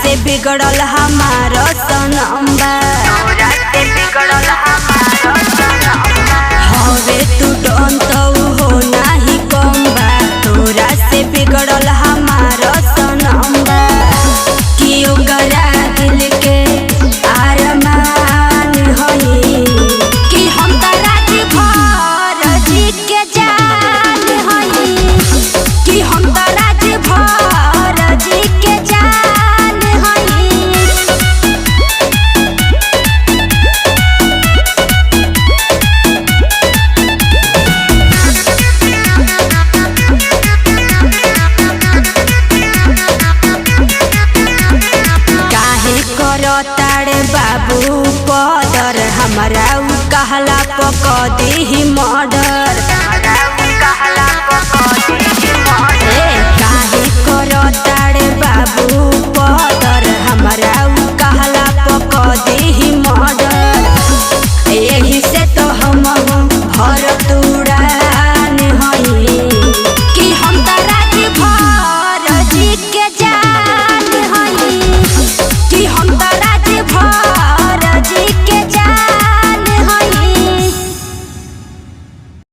से बिगड़ल हमारा सनम बा, तोरा से बिगड़ल हमारा सनम बा। हवे तू डोन तो हो नाही कम बा, तोरा से बिगड़ल हमारा सनम बा। कि ओकरा दिल के अरमान हई कि हम तोरा भर जी के जान हई, कि हम तोरा भर जी के जान हई। काहे करो तारे बाबू कदर, हमारा उ कहला पकड़ी मर्डर। काहे करो तारे बाबू कदर, हमारा